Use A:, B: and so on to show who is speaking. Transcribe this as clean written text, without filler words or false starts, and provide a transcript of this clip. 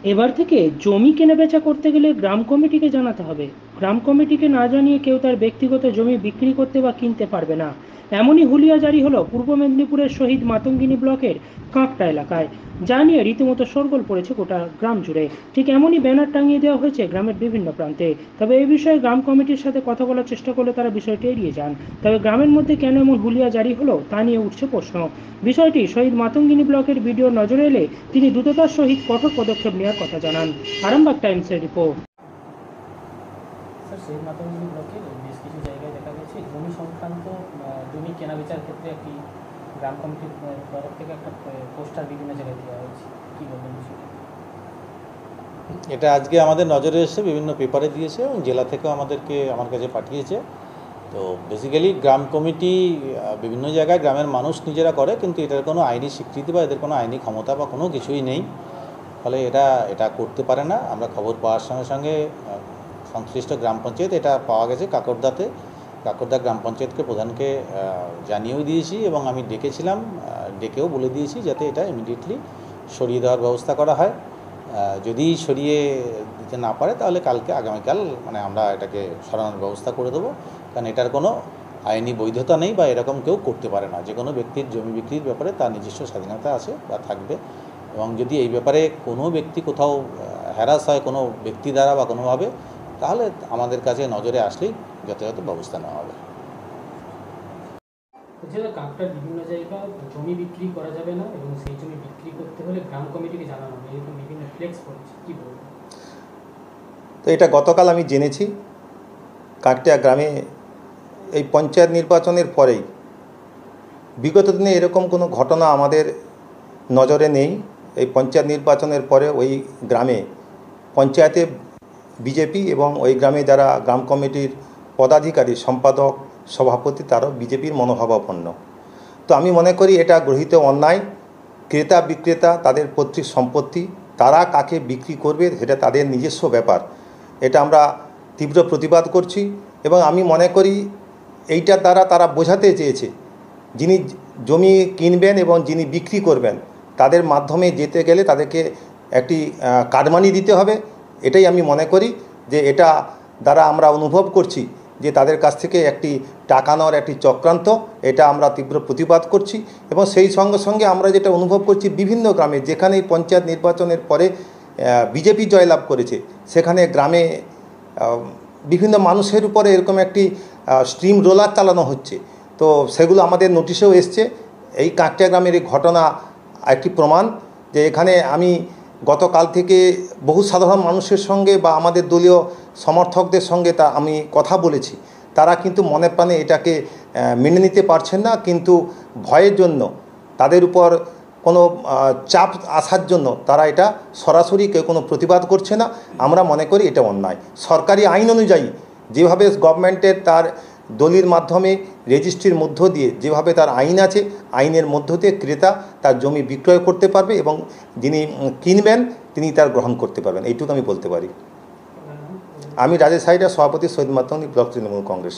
A: এবার থেকে জমি কেনাবেচা করতে গেলে গ্রাম কমিটিকে জানাতে হবে। গ্রাম কমিটিকে না জানিয়ে কেউ তার ব্যক্তিগত জমি বিক্রি করতে বা কিনতে পারবে না। এমনই হুলিয়া জারি হলো পূর্ব মেদিনীপুরের শহীদ মাতঙ্গিনী ব্লকের কাঁকটা এলাকায়, যা নিয়ে রীতিমতো শোরগোল পড়েছে গোটা গ্রাম জুড়ে। ঠিক এমনই ব্যানার টাঙিয়ে দেওয়া হয়েছে গ্রামের বিভিন্ন প্রান্তে। তবে এই বিষয়ে গ্রাম কমিটির সাথে কথা বলার চেষ্টা করলে তারা বিষয়টি এড়িয়ে যান। তবে গ্রামের মধ্যে কেন এমন হুলিয়া জারি হলো তা নিয়ে উঠছে প্রশ্ন। বিষয়টি শহীদ মাতঙ্গিনী ব্লকের ভিডিও নজরে এলে তিনি দ্রুততার সহিত কঠোর পদক্ষেপ নেওয়ার কথা জানান। আরামবাগ টাইমসের রিপোর্ট।
B: স্যার, শহীদ মাতঙ্গিনী ব্লকের বেশ কিছু জায়গায় দেখা গেছে জমি সংক্রান্ত জমি কেনাবেচার ক্ষেত্রে একটি গ্রাম কমিটির তরফ থেকে একটা পোস্টার বিভিন্ন জায়গায় দেওয়া হয়েছে, কী বলবেন বিষয়টা?
C: এটা আজকে আমাদের নজরে এসে বিভিন্ন পেপারে দিয়েছে এবং জেলা থেকেও আমার কাছে পাঠিয়েছে। তো বেসিক্যালি গ্রাম কমিটি বিভিন্ন জায়গায় গ্রামের মানুষ নিজেরা করে, কিন্তু এটার কোনো আইনি স্বীকৃতি বা এদের কোনো আইনি ক্ষমতা বা কোনো কিছুই নেই। ফলে এটা করতে পারে না। আমরা খবর পাওয়ার সঙ্গে সঙ্গে সংশ্লিষ্ট গ্রাম পঞ্চায়েত, এটা পাওয়া গেছে কাকরদা গ্রাম পঞ্চায়েতকে প্রধানকে জানিয়েও দিয়েছি এবং আমি ডেকেও বলে দিয়েছি যাতে এটা ইমিডিয়েটলি সরিয়ে দেওয়ার ব্যবস্থা করা হয়। যদি সরিয়ে দিতে না পারে তাহলে আগামীকাল আমরা এটাকে সরানোর ব্যবস্থা করে দেবো। কারণ এটার কোনো আইনি বৈধতা নেই বা এরকম কেউ করতে পারে না। যে কোনো ব্যক্তির জমি বিক্রির ব্যাপারে তার নিজস্ব স্বাধীনতা আছে বা থাকবে, এবং যদি এই ব্যাপারে কোনো ব্যক্তি কোথাও হ্যারাস হয় কোনো ব্যক্তি দ্বারা বা কোনোভাবে, তাহলে আমাদের কাছে নজরে আসলেই যথাযথ ব্যবস্থা নেওয়া হবে।
B: কাঁকটার বিভিন্ন জায়গায় জমি বিক্রি করা যাবে না এবং সেই জমি বিক্রি করতে হলে গ্রাম কমিটিকে জানানো হবে, এরকম বিভিন্ন ফ্লেক্স পড়েছে, কী বলবেন?
D: তো এটা গতকাল আমি জেনেছি। কাকটা গ্রামে এই পঞ্চায়েত নির্বাচনের পরেই, বিগত দিনে এরকম কোনো ঘটনা আমাদের নজরে নেই। এই পঞ্চায়েত নির্বাচনের পরে ওই গ্রামে পঞ্চায়েতে বিজেপি এবং ওই গ্রামে যারা গ্রাম কমিটির পদাধিকারী, সম্পাদক, সভাপতি, তারাও বিজেপির মনোভাবাপন্ন। তো আমি মনে করি এটা গৃহীত অন্যায়। ক্রেতা বিক্রেতা তাদের পৈতৃক সম্পত্তি, তারা কাকে বিক্রি করবে সেটা তাদের নিজস্ব ব্যাপার। এটা আমরা তীব্র প্রতিবাদ করছি এবং আমি মনে করি এইটার দ্বারা তারা বোঝাতে চেয়েছে যিনি জমি কিনবেন এবং যিনি বিক্রি করবেন তাদের মাধ্যমে যেতে গেলে তাদেরকে একটি কাটমানি দিতে হবে। এটাই আমি মনে করি যে এটা দ্বারা আমরা অনুভব করছি যে তাদের কাছ থেকে একটি টাকা নেওয়ার একটি চক্রান্ত। এটা আমরা তীব্র প্রতিবাদ করছি এবং সেই সঙ্গে সঙ্গে আমরা যেটা অনুভব করছি বিভিন্ন গ্রামে যেখানেই পঞ্চায়েত নির্বাচনের পরে বিজেপি জয়লাভ করেছে সেখানে গ্রামে বিভিন্ন মানুষের উপরে এরকম একটি স্ট্রিম রোলার চালানো হচ্ছে। তো সেগুলো আমাদের নোটিশেও এসছে। এই কাঁকটা গ্রামের এই ঘটনা একটি প্রমাণ যে এখানে আমি গতকাল থেকে বহু সাধারণ মানুষের সঙ্গে বা আমাদের দলীয় সমর্থকদের সঙ্গে আমি কথা বলেছি। তারা কিন্তু মনে প্রাণে এটাকে মেনে নিতে পারছেন না, কিন্তু ভয়ের জন্য, তাদের উপর কোনো চাপ আসার জন্য তারা এটা সরাসরি কেউ কোনো প্রতিবাদ করছে না। আমরা মনে করি এটা অন্যায়। সরকারি আইন অনুযায়ী যেভাবে গভর্নমেন্টের তার দলির মাধ্যমে রেজিস্ট্রির মধ্য দিয়ে যেভাবে তার আইন আছে, আইনের মধ্য দিয়ে ক্রেতা তার জমি বিক্রয় করতে পারবে এবং যিনি কিনবেন তিনি তার গ্রহণ করতে পারবেন, এইটুকু আমি বলতে পারি। আমি রাজেশ হাইডা, সভাপতি, শহীদ মাতঙ্গিনী ব্লক তৃণমূল কংগ্রেস।